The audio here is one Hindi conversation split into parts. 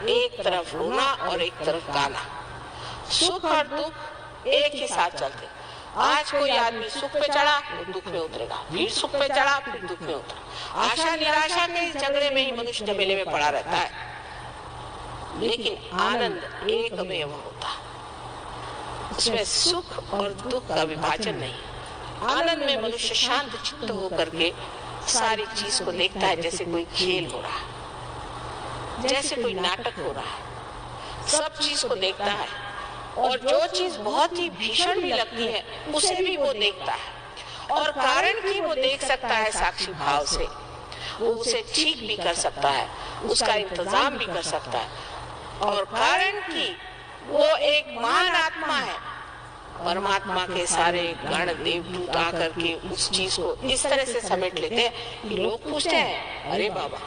एक तरफ रोना और एक तरफ गाना। सुख और दुख एक ही साथ चलते। आज कोई आदमी सुख पे चढ़ा तो दुख में उतरेगा, फिर सुख पे चढ़ा फिर दुख में उतरा। आशा निराशा के इस झगड़े में ही मनुष्य झमेले में पड़ा रहता है। लेकिन आनंद एक अवयव होता है, उसमें सुख और दुख का विभाजन नहीं। आनंद में मनुष्य शांत चित्त होकर के सारी चीज को देखता है जैसे कोई खेल हो रहा है, जैसे कोई नाटक हो रहा है। सब चीज को देखता है और जो चीज बहुत ही भीषण भी लगती है उसे भी वो देखता है। और कारण की वो देख सकता है साक्षी भाव से, वो उसे ठीक भी कर सकता है, उसका इंतजाम भी कर सकता है। और कारण की वो एक महान आत्मा है। परमात्मा के सारे गण देवदूत आकर के उस चीज को इस तरह से समेट लेते हैं कि लोग पूछते हैं, अरे बाबा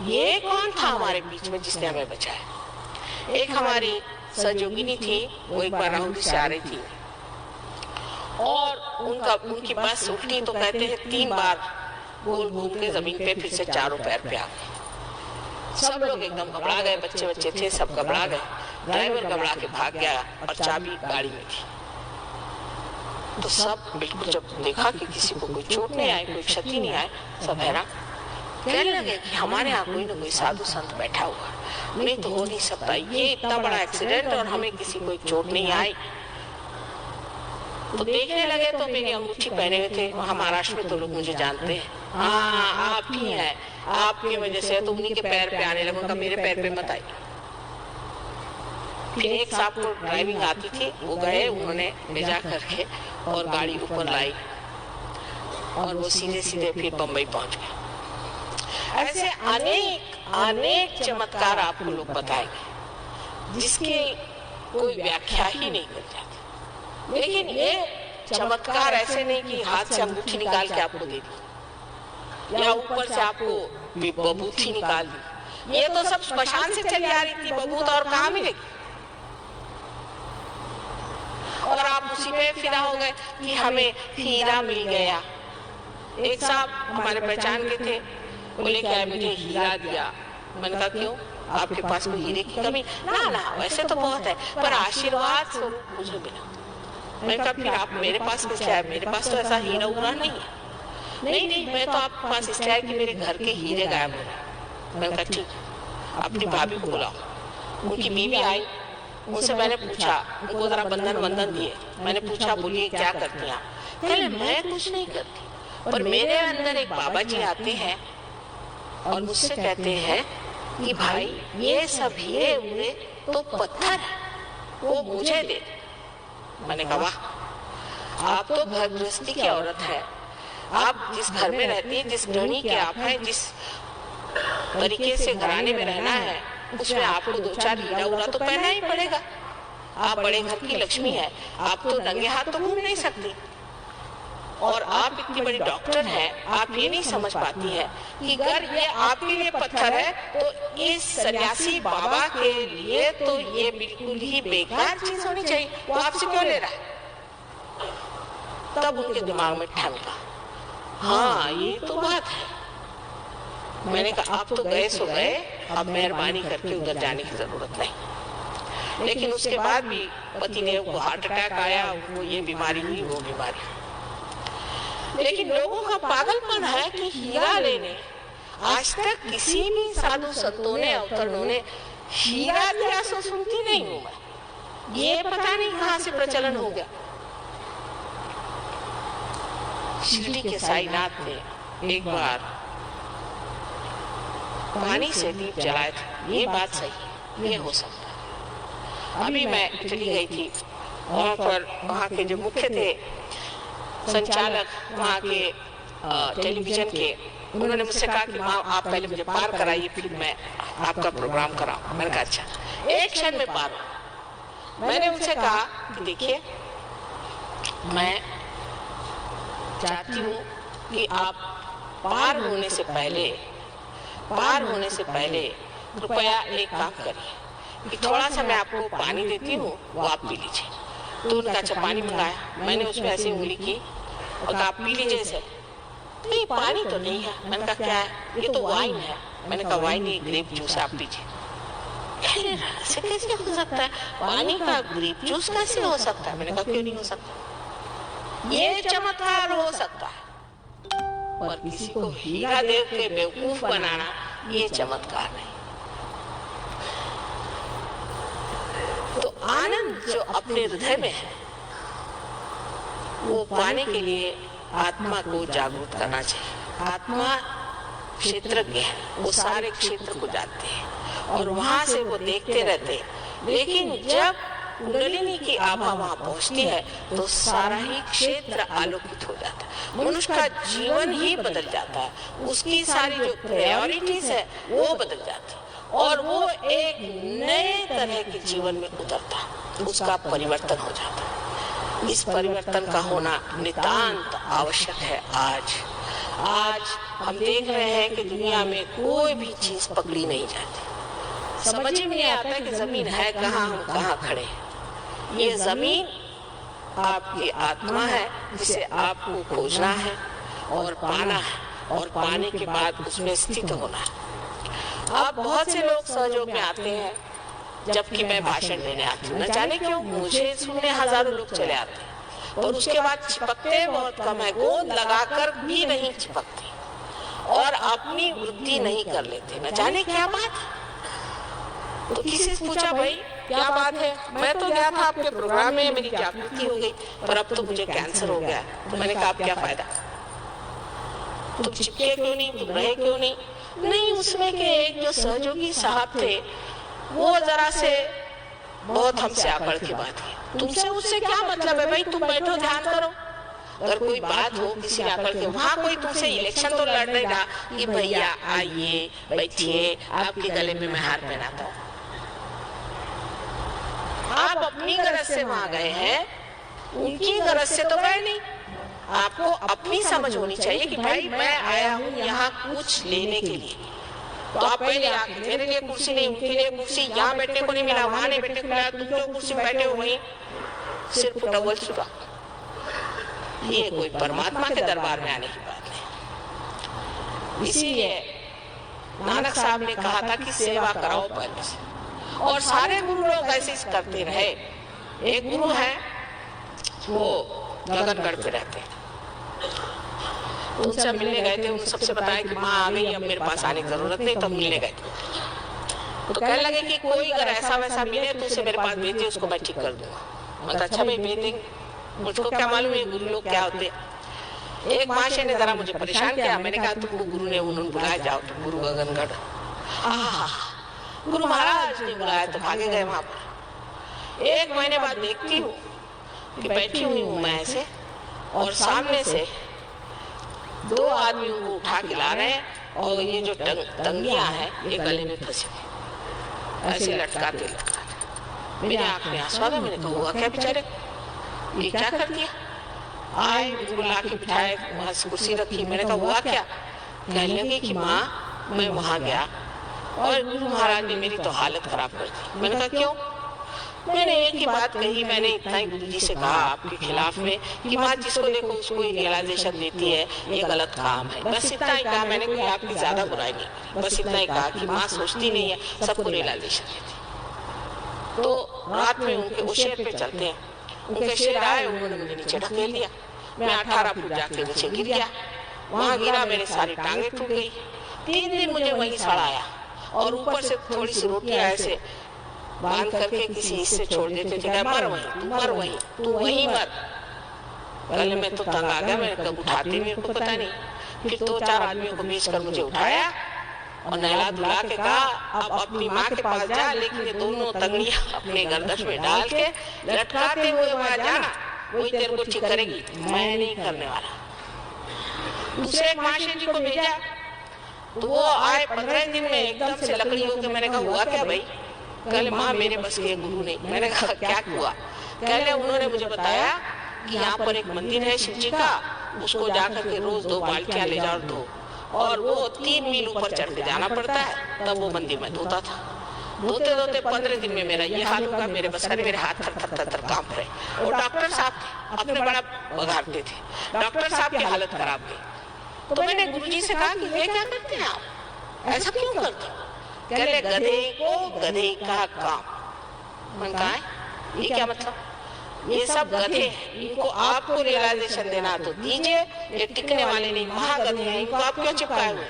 ये कौन था हमारे बीच में जिसने हमें बचाया। एक हमारी सहयोगिनी थी, वो एक बार राहुल से आ रही थी और उनकी बस उल्टी तो कहते हैं 3 बार गोल घूम के जमीन पे फिर से चारों पैर पे आ गए। सब लोग एकदम घबरा गए, बच्चे बच्चे थे सब घबरा गए। ड्राइवर घबरा के भाग गया और चाबी गाड़ी में थी। तो सब बिल्कुल जब देखा कि किसी को कोई चोट नहीं आई, कोई क्षति नहीं आई, सब हैरान। कहने लगे कि हमारे यहाँ कोई ना कोई साधु संत बैठा हुआ, नहीं तो हो नहीं सकता, ये इतना बड़ा एक्सीडेंट और हमें किसी को चोट नहीं आई। तो देखने लगे तो मेरी अंगूठी पहने हुए थे, वहाँ महाराष्ट्र में तो लोग मुझे जानते हैं, हाँ आप ही हैं, आपकी वजह से। तो उन्हीं के पैर पे आने लगा, मेरे पैर पे मत आई। फिर एक साहब को ड्राइविंग आती थी, वो गए, उन्होंने ले जा करके और गाड़ी ऊपर लाई और वो सीधे सीधे फिर बम्बई पहुंच गए। ऐसे अनेक चमत्कार आपको लोग बताएंगे जिसकी कोई व्याख्या ही नहीं मिल जाती। लेकिन ये चमत्कार ऐसे नहीं कि हाथ से अंगूठी निकाल के आपको दे दी या ऊपर से आपको बबूती निकाल दी। ये तो सब स्मशान से चली आ रही थी बबूत, और कहाँ मिलेगी। और आप उसी पे फिदा हो गए कि हमें हीरा मिल गया। एक साहब हमारे पहचान के थे, बोले क्या मुझे हीरा दिया। मैंने कहा क्यों, आपके पास कोई हीरे की कमी? ना वैसे तो बहुत है, पर आशीर्वाद स्वरूप मुझे मिला। मैंने कहा फिर आप मेरे पास कैसे आए? मेरे पास तो ऐसा हीरा उरा नहीं है। नहीं मैं तो आपके पास इसलिए आया कि मेरे घर के हीरे गायब हो गए। मैंने कहा ठीक, अपनी भाभी को बुलाओ। उनकी बीवी आई, उनसे मैंने पूछा, उनको जरा बंधन दिए। मैंने पूछा बोलिए क्या करती हैं आप? कहले मैं कुछ नहीं करती, पर मेरे अंदर एक बाबा जी आते हैं और मुझसे कहते हैं कि भाई ये सब हीरे उरे तो पत्थर है, वो मुझे दे। मैंने कहा वाह, आप तो घर गृहस्थी की औरत है। आप जिस घर में रहती है, जिस गृहिणी के आप हैं, जिस तरीके से घराने में रहना है, उसमें आपको 2-4 हीरा उरा तो पहनना ही पड़ेगा। आप बड़े घर की लक्ष्मी है, आप तो नंगे हाथ तो घूम नहीं सकती। और आप इतनी बड़ी डॉक्टर हैं, आप ये नहीं समझ पाती है कि अगर ये आपके लिए पत्थर है तो इस सन्यासी बाबा के लिए तो ये बिल्कुल ही बेकार चीज होनी चाहिए। वो आपसे क्यों ले रहा है? तब उनके दिमाग में ठनका, हाँ ये तो बात है। मैंने कहा आप तो गए सो गए, अब मेहरबानी करके उधर जाने की जरूरत नहीं। लेकिन उसके बाद भी पति ने को हार्ट अटैक आया, वो ये बीमारी हुई, वो बीमारी। लेकिन लोगों का पागलपन है कि हीरा लेने, आज तक किसी भी साधु संतों ने अवतरणों ने हीरा दिया सो सुनती नहीं हूं मैं। ये पता नहीं कहां से प्रचलन हो गया। शिरडी के साईनाथ ने एक बार पानी से दीप जलाए थे, ये बात सही, ये हो सकता। अभी मैं इटली गई थी, वहां पर वहां के जो मुख्य थे संचालक वहाँ के टेलीविजन के, उन्होंने मुझसे कहा कि माँ आप पहले मुझे पार कराइए, फिर मैं आपका प्रोग्राम कराऊं। मैंने कहा अच्छा, एक क्षण में पार हो। मैंने उनसे कहा कि देखिए मैं चाहती हूँ कि आप पार होने से पहले कृपया एक काम करिए कि थोड़ा सा मैं आपको पानी देती हूँ, वो आप पी लीजिए। तो उनका अच्छा पानी मंगाया, मैंने उसमें ऐसे उंगली की और कहा पी लीजिए इसे। नहीं पानी तो नहीं है। मैंने कहा क्या है? ये तो वाइन है। मैंने कहा वाइन नहीं, ग्रेप जूस आप पीजिए। कहने से कैसे हो सकता है, पानी का ग्रेप जूस कैसे हो सकता है? मैंने कहा क्यों नहीं हो सकता, ये चमत्कार हो सकता है, पर किसी को हीरा देव के बेवकूफ बनाना ये चमत्कार नहीं। तो आनंद जो अपने हृदय में है वो पाने के लिए आत्मा को जागरूक करना चाहिए। आत्मा क्षेत्रज्ञ है, वो सारे क्षेत्र को जानते हैं और वहां से वो देखते रहते हैं। लेकिन जब कुंडलिनी की आभा वहां पहुंचती है तो सारा ही क्षेत्र आलोकित हो जाता है, मनुष्य का जीवन ही बदल जाता है, उसकी सारी जो प्रायोरिटीज है वो बदल जाती है और वो एक नए तरह के जीवन में उतरता है, उसका परिवर्तन हो जाता है। इस परिवर्तन का होना नितांत आवश्यक है। आज हम देख रहे हैं कि दुनिया में कोई भी चीज पकड़ी नहीं जाती, समझ में नहीं आता कि जमीन है कहाँ, हम कहाँ खड़े हैं। ये जमीन आपकी आत्मा है जिसे आपको खोजना है और पाना है और पाने के बाद उसमें स्थित होना है। अब बहुत से लोग सहयोग में आते हैं जबकि मैं भाषण देने आती हूँ, न जाने क्यों मुझे सुनने हजारों लोग चले आते हैं और उसके बाद चिपकते बहुत कम है, गोंद लगाकर भी नहीं चिपकते और अपनी वृद्धि नहीं कर लेते, न जाने क्या बात। तो किसी से पूछा भाई क्या बात है, मैं तो गया था आपके प्रोग्राम में, मेरी जागृति हो गई, पर अब तो मुझे कैंसर हो गया। तो मैंने कहा क्या फायदा, तुम चिपके क्यों नहीं, तुम रहे क्यों नहीं? नहीं, उसमें के एक जो सहयोगी साहब थे वो जरा से बहुत हमसे आकड़ के बात की, तुमसे उससे क्या मतलब है भाई, तुम बैठो ध्यान करो। अगर कोई बात हो किसी ने आकर के, वहाँ कोई तुमसे इलेक्शन तो लड़ नहीं रहा कि भैया आइए बैठिए आपके गले में मैं हार पहनाता हूँ। आप अपनी गरज से वहां गए हैं, उनकी गरज से तो गए नहीं। आपको अपनी समझ होनी चाहिए कि भाई मैं आया हूँ यहाँ कुछ लेने के लिए, तो आप पहले आके मेरे लिए कुर्सी नहीं, उनके लिए कुर्सी, यहाँ बैठने को नहीं मिला, वहां नहीं बैठने को मिला, तुम जो कुर्सी में बैठे हो वहीं सिर्फ डबल चुका। ये कोई परमात्मा के दरबार में आने की बात नहीं। इसीलिए नानक साहब ने कहा था कि सेवा कराओ पहले से, और सारे गुरु लोग ऐसे करते रहे। एक गुरु है वो गगनगढ़ पे रहते हैं, उनसे मिलने गए थे, उन सबसे बताया कि माँ आ गई, अब मेरे पास आने की जरूरत नहीं, तब मिलने गए थे। तो कहने लगे कि कोई अगर ऐसा वैसा मिले तो उसे मेरे पास भेज दे, उसको मैं ठीक कर दूंगा। मतलब अच्छा भाई भेज देंगे, मुझको क्या मालूम है गुरु लोग क्या होते। एक महाशय ने जरा मुझे परेशान किया, मैंने कहा तुमको गुरु ने उन्होंने बुलाया, जाओ तुम गुरु गगनगढ़। गुरु महाराज ने बुलाया तो भागे गए वहां पर। एक महीने बाद देखती हूँ कि बैठी हुई हूँ मैं ऐसे, और सामने से दो आदमियों को उठा के ला रहे हैं और ये जो टंगियां हैं ये गले में फंसी हुई, ऐसे लटकाते लटकाते मेरे आंख में आंसू आ गए। मैंने कहा हुआ क्या बेचारे, ये क्या कर दिया? आए बुला के बिठाए, वहां कुर्सी रखी, मैंने कहा हुआ क्या? कहने लगे कि माँ मैं वहां गया और गुरु महाराज ने मेरी तो हालत खराब कर दी। मैंने कहा क्यों? मैंने एक ही बात कही, मैंने इतना ही गुरु जी से कहा आपके खिलाफ में कि माँ जिसको देखो उसको ही रियलाइजेशन देती है, ये गलत काम है, बस इतना ही कहा मैंने, कोई आपकी ज्यादा बुराई नहीं, बस इतना ही कहा कि माँ सोचती नहीं है, सबको रियलाइजेशन देती है। तो रात में उनके वो शेर पे चलते हैं, उनके शेर आए, उन्होंने मुझे नीचे ढकेल दिया, मैं 18 फुट जाके नीचे गिर गया, वहां गिरा, मेरे सारी टांगे टूट गई। 3 दिन मुझे वहीं सड़ाया और ऊपर से थोड़ी सी रोटियां ऐसे बांध करके किसी हिस्से छोड़ देते थे, मर वहीं, तू मर वहीं, तू वहीं मर। कल मैं तो तंग आ गया, मैं कब उठाती मेरे को पता नहीं, फिर 2-4 आदमियों को बेच कर मुझे उठाया और नहला धुला के कहा अब अपनी माँ के पास जा, लेकिन ये दोनों तंगड़ियां अपने गर्दश में डाल के लटकाते हुए वहां जाना, वही तेरे को ठीक करेगी, मैं नहीं करने वाला। दूसरे एक महाशय जी को भेजा तो वो आए 15 दिन में एकदम से लकड़ी होके। मैंने कहा हुआ क्या भाई? कहले माँ मेरे बस के गुरु नहीं। मैंने कहा क्या हुआ? कहले उन्होंने मुझे बताया कि यहाँ पर एक मंदिर है शिव जी का, उसको जाकर के रोज 2 बाल्टियां ले जाओ दो, और वो 3 मील ऊपर चढ़ के जाना पड़ता है, तब वो मंदिर में धोता था। धोते धोते 15 दिन में मेरा ये हाल होगा, मेरे बस मेरे हाथ थर कांप रहे। और डॉक्टर साहब अपने बड़ा बघारते थे, डॉक्टर साहब की हालत खराब हुई। तो मैंने गुरुजी से कहा कि ये क्या करते हैं आप, ऐसा क्यों करते हो? कहले गधे को गधे का काम। मैंने कहा ये क्या मतलब? ये सब गधे हैं, इनको आपको रियलाइजेशन देना तो दीजिए, ये टिकने वाले नहीं, महागधे हैं, इनको आप क्यों चिपकाए हुए?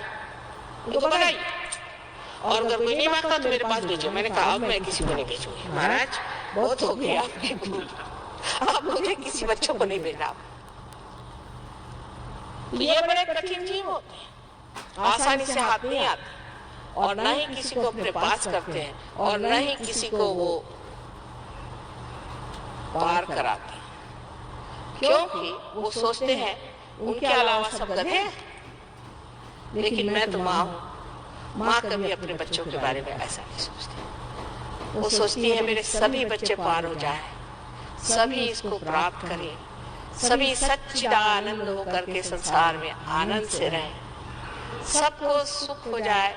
इनको बनाइए, और अगर कोई नहीं मांगता तो मेरे पास भेजो। मैंने कहा अब मैं किसी को नहीं भेजूंगी महाराज, बहुत हो गया, आप मुझे किसी बच्चों को नहीं भेजना। ये बड़े कठिन जीव होते हैं, आसानी से हाथ नहीं आते, और न ही किसी को अपने पास करते हैं, और न ही किसी को वो पार कराते हैं, क्योंकि वो सोचते हैं उनके अलावा सब गधे हैं। लेकिन मैं तो माँ हूँ, माँ कभी अपने बच्चों के बारे में ऐसा नहीं सोचती। वो सोचती है मेरे सभी बच्चे पार हो जाएं, सभी इसको प्राप्त करें, सभी सच्चिदानंद होकर के संसार में आनंद से रहें, सबको सुख हो जाए,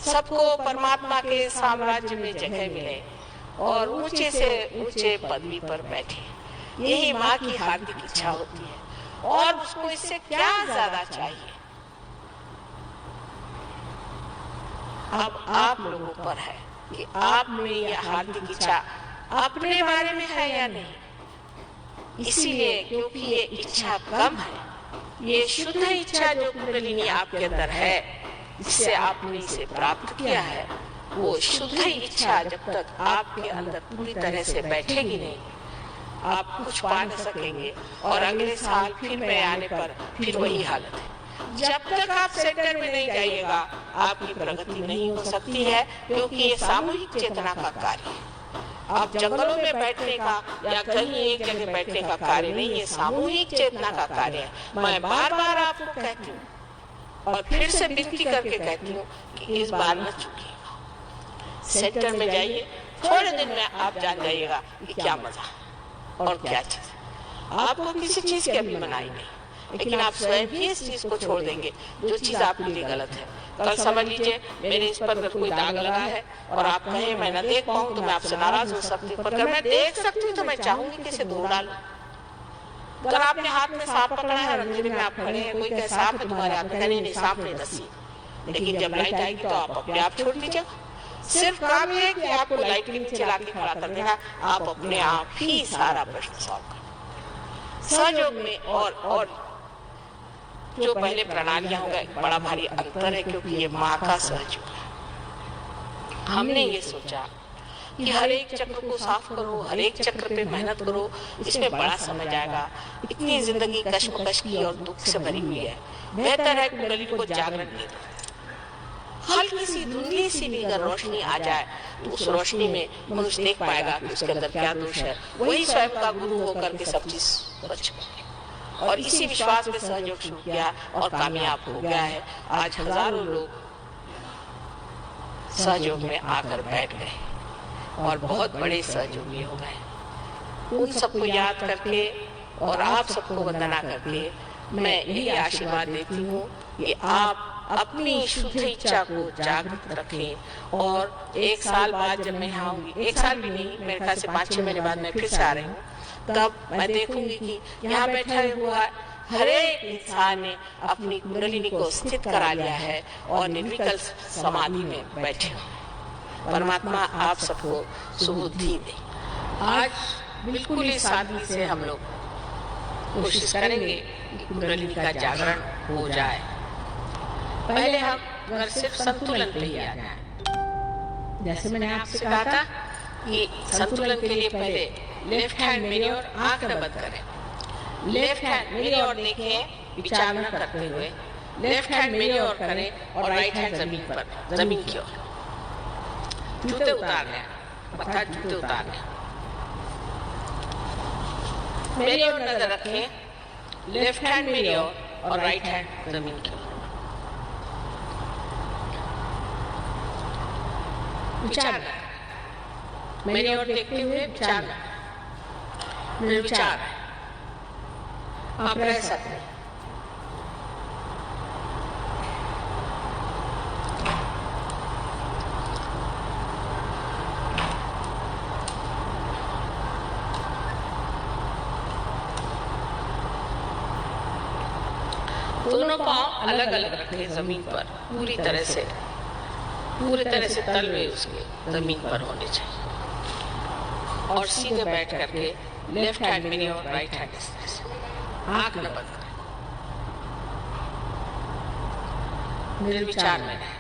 सबको परमात्मा के साम्राज्य में जगह मिले और ऊंचे से ऊंचे पदवी पर बैठे। यही माँ की हार्दिक इच्छा होती है, और उसको इससे क्या ज्यादा चाहिए। अब आप लोगों पर है कि आप में यह हार्दिक इच्छा अपने बारे में है या नहीं। इसीलिए क्योंकि ये इच्छा कम है, ये शुद्ध इच्छा जो कुंडलिनी आपके अंदर है, जिससे आपने इसे प्राप्त किया है, वो शुद्ध इच्छा जब तक आपके अंदर पूरी तरह से बैठेगी नहीं, आप कुछ पा न सकेंगे। और अगले साल फिर मैं आने पर फिर वही हालत है। जब तक आप सेंटर में नहीं जाइएगा, आपकी प्रगति नहीं हो सकती है, क्योंकि ये सामूहिक चेतना का कार्य है। आप जंगलों में बैठने का या कहीं एक जगह बैठने का कार्य नहीं, ये सामूहिक चेतना का कार्य है। मैं बार बार आपको कहती हूँ और फिर से विनती करके कहती हूँ कि इस बार न चूकिएगा। सेंटर में जाइए, थोड़े दिन में आप जान जाइएगा कि क्या मजा और क्या चीज। आपको किसी चीज की अभी मनाही नहीं, लेकिन आप स्वयं ही इस चीज को छोड़ देंगे जो चीज आपके लिए गलत है। कल समझ लीजिए मेरे इस पर अगर कोई दाग लगा है और आप कहें मैं न देख पाऊँ तो मैं आपसे नाराज हो सकती हूँ, पर अगर मैं देख सकती हूँ तो मैं चाहूंगी कि इसे दूर डालूं। अगर आपने हाथ में सांप पकड़ा है और अंजलि में आप खड़े हैं, कोई कहे सांप है तुम्हारे हाथ में, नहीं सांप नहीं दसी, लेकिन जब लाइट आएगी तो आप अपने आप छोड़ दीजिएगा। सिर्फ काम ये है कि आपको लाइट के नीचे लाके खड़ा कर देना, आप अपने आप ही सारा प्रश्न सॉल्व कर सहयोग में। और जो पहले प्रणालियां होगा, एक बड़ा भारी अंतर है, क्योंकि ये माँ का सहयोग है। हमने ये सोचा कि हर एक चक्र को साफ करो, हर एक चक्र पे मेहनत करो, इसमें बड़ा समय जाएगा। इतनी जिंदगी कश्मकश की और दुख से भरी हुई है, बेहतर है कुंडली को जागरण दे दो। हल्की सी धुंधली सी भी अगर रोशनी आ जाए तो उस रोशनी में मनुष्य देख पाएगा कि उसके अंदर क्या दोष है, वही स्वयं का गुरु होकर के सब चीज स्वच्छ करे। और इसी विश्वास में सहयोग शुरू किया और कामयाब हो गया है। आज हजारों लोग सहयोग में आकर बैठ गए और बहुत बड़े सहयोगी हो गए। उन सबको याद करके और आप सबको वंदना करके मैं यही आशीर्वाद देती हूँ कि आप अपनी शुद्ध इच्छा को जागृत रखें। और एक साल बाद जब मैं आऊंगी, एक साल भी नहीं, मेरे ख्याल से 5-6 महीने बाद मैं फिर से आ रही हूँ, तब मैं देखूंगी कि यहाँ बैठा हुआ हर एक इंसान ने अपनी कुंडलिनी को स्थित करा लिया है और निर्विकल्प समाधि में बैठे हो। परमात्मा आप सबको सुबुद्धि दे। आज बिल्कुल ही सादगी से हम लोग कोशिश करेंगे कि कुंडलिनी का जागरण हो जाए। पहले हम अगर सिर्फ संतुलन पे ही आ जाए, जैसे मैंने आपसे कहा था कि संतुलन के लिए पहले लेफ्ट हैंड मेरी ओर, आंख न बंद करें, लेफ्ट हैंड मेरी ओर देखें विचार न करते हुए, लेफ्ट हैंड मेरी ओर करें और राइट हैंड जमीन पर, जमीन की ओर। जूते उतारने, अर्थात जूते उतारने। मेरी ओर नजर रखें, लेफ्ट हैंड मेरी ओर और राइट हैंड जमीन की ओर। विचार मेरी ओर देखते हुए विचार, निर्विचार आप रह सकते हैं। दोनों पांव अलग अलग रखें जमीन पर पूरी तरह से। पूरी तरह से तलवे उसके जमीन पर होने चाहिए। और सीधे बैठ करके लेफ्ट हैंड मेरी और राइट हैंड इस तरह से, आंख न बंद करें, निर्विचार में रहें।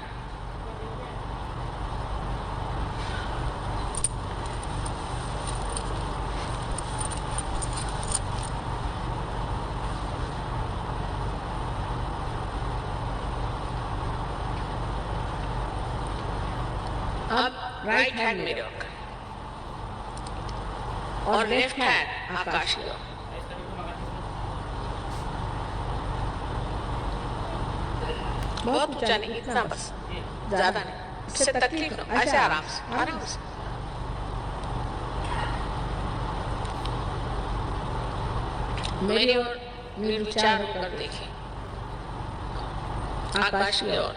अब राइट हैंड मेरे ओर करें और लेफ्ट हैंड आकाश की ओर। बहुत ऊंचा नहीं, इतना बस, ज्यादा नहीं, इससे तकलीफ न, ऐसे आराम से, आराम से। मेरी ओर निर्विचार होकर देखें, आकाश की ओर।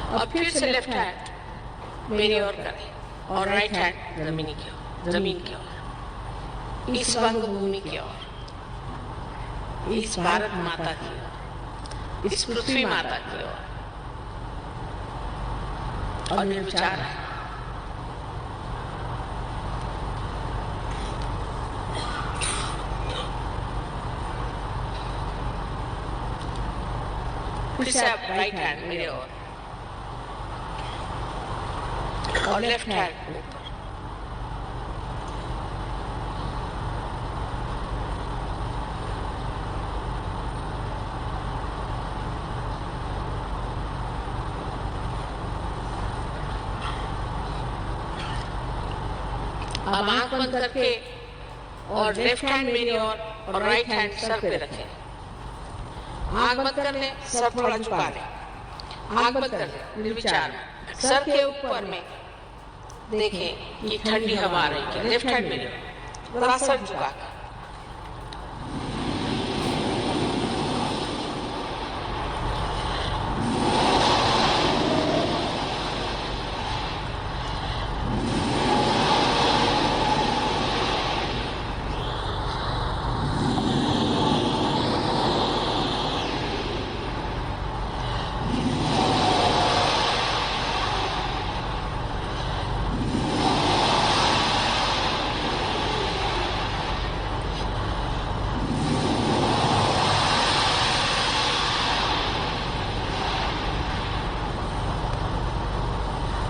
और फिर से लेफ्ट हैंड मेरी ओर करें और राइट हैंड जमीन की ओर, इस वंग भूमि की ओर, इस भारत माता की ओर, इस पृथ्वी माता की ओर। और निर्विचार है। फिर से आप राइट हैंड मेरे ओर और लेफ्ट हैंड ऊपर। अब आंख बंद करके और लेफ्ट हैंड मेरी ओर और राइट हैंड सर पे रखें। आंख बंद कर ले, सर थोड़ा झुका ले, आंख बंद कर ले, निर्विचार। सर के ऊपर में देखें कि ठंडी हवा आ रही है। लेफ्ट हैंड मेरे ओर, थोड़ा सर झुका।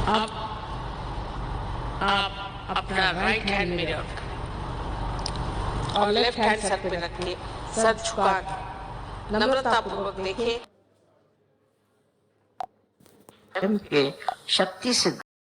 अब आप अपना राइट हैंड मेरे ओर और लेफ्ट हैंड सर पे रखिए, सर झुका नम्रतापूर्वक देखिए। शक्ति से